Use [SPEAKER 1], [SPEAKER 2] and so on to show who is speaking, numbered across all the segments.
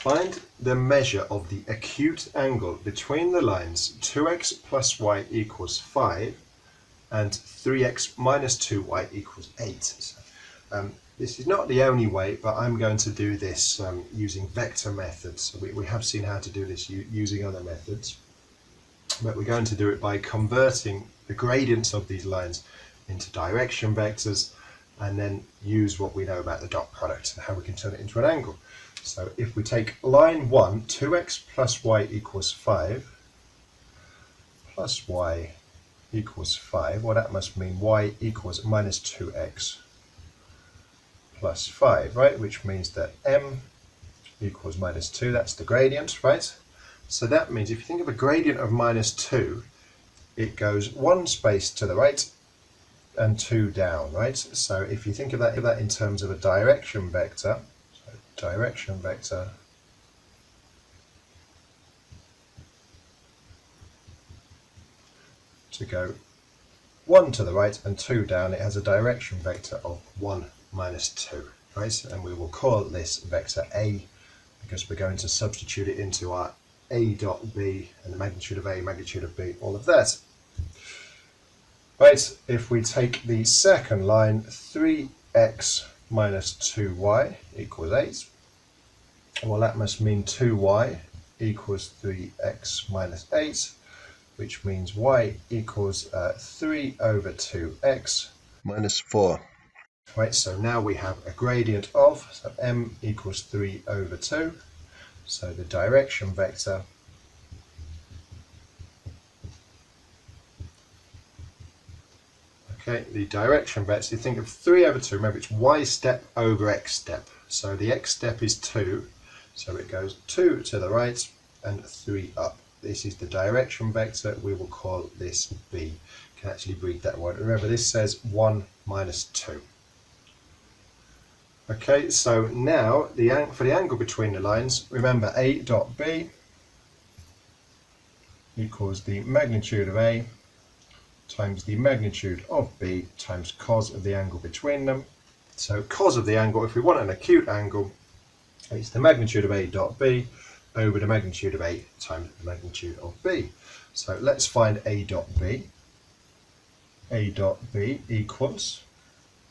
[SPEAKER 1] Find the measure of the acute angle between the lines 2x plus y equals 5 and 3x minus 2y equals 8. So, this is not the only way, but I'm going to do this using vector methods. So we have seen how to do this using other methods, but we're going to do it by converting the gradients of these lines into direction vectors and then use what we know about the dot product and how we can turn it into an angle. So if we take line 1, 2x plus y equals 5, plus y equals 5, well that must mean y equals minus 2x plus 5, right? Which means that m equals minus 2, that's the gradient, right? So that means if you think of a gradient of minus 2, it goes one space to the right and 2 down, right? So if you think of that in terms of a direction vector, direction vector to go 1 to the right and 2 down, it has a direction vector of 1 minus 2, right? And we will call this vector A because we're going to substitute it into our A dot B and the magnitude of A, magnitude of B, all of that. Right, if we take the second line, 3x minus 2y equals 8, well that must mean 2y equals 3x minus 8, which means y equals 3 over 2x minus 4. Right, so now we have a gradient of, so m equals 3 over 2, so the direction vector the direction vector, you think of 3 over 2, remember it's y step over x step. So the x step is 2, so it goes 2 to the right and 3 up. This is the direction vector, we will call this B. You can actually read that one. Remember this says 1 minus 2. Okay, so now for the angle between the lines, remember A dot B equals the magnitude of A times the magnitude of B times cos of the angle between them. So cos of the angle, if we want an acute angle, it's the magnitude of A dot B over the magnitude of A times the magnitude of B. So let's find A dot B. A dot B equals,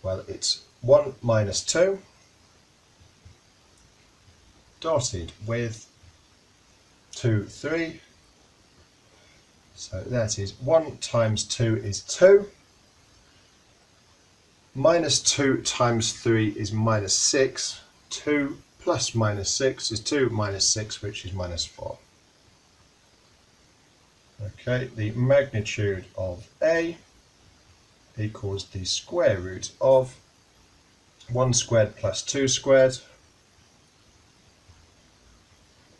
[SPEAKER 1] well, it's 1 minus 2 dotted with 2, 3. So that is 1 times 2 is 2. Minus 2 times 3 is minus 6. 2 plus minus 6 is 2 minus 6, which is minus 4. Okay, the magnitude of A equals the square root of 1 squared plus 2 squared.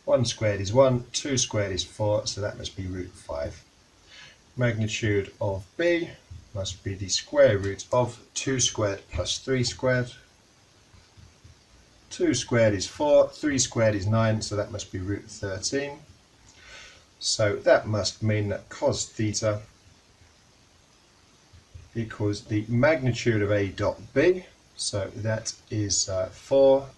[SPEAKER 1] 1 squared is 1, 2 squared is 4, so that must be root 5. Magnitude of B must be the square root of 2 squared plus 3 squared. 2 squared is 4, 3 squared is 9, so that must be root 13. So that must mean that cos theta equals the magnitude of A dot B, so that is 4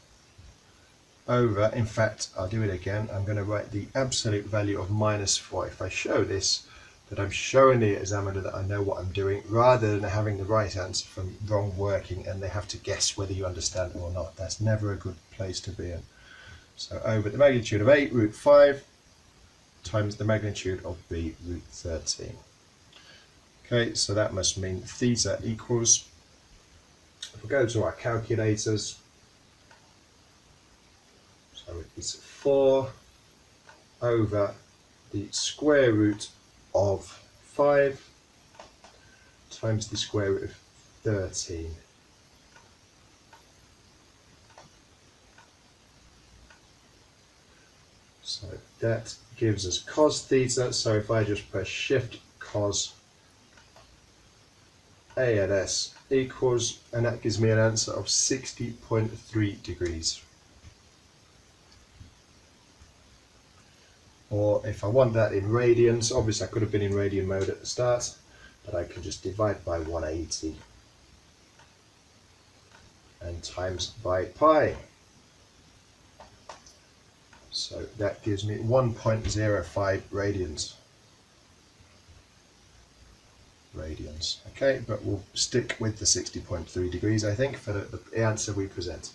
[SPEAKER 1] over, in fact, I'll do it again, I'm going to write the absolute value of minus 4. If I show this, that I'm showing the examiner that I know what I'm doing, rather than having the right answer from wrong working and they have to guess whether you understand it or not. That's never a good place to be in. So over the magnitude of 8, root 5, times the magnitude of B, root 13. Okay, so that must mean theta equals, if we go to our calculators, so it's 4 over the square root of 5 times the square root of 13. So that gives us cos theta. So if I just press shift cos A and S equals, and that gives me an answer of 60.3 degrees. Or if I want that in radians, obviously I could have been in radian mode at the start, but I can just divide by 180 and times by pi. So that gives me 1.05 radians. Okay, but we'll stick with the 60.3 degrees, I think, for the answer we present.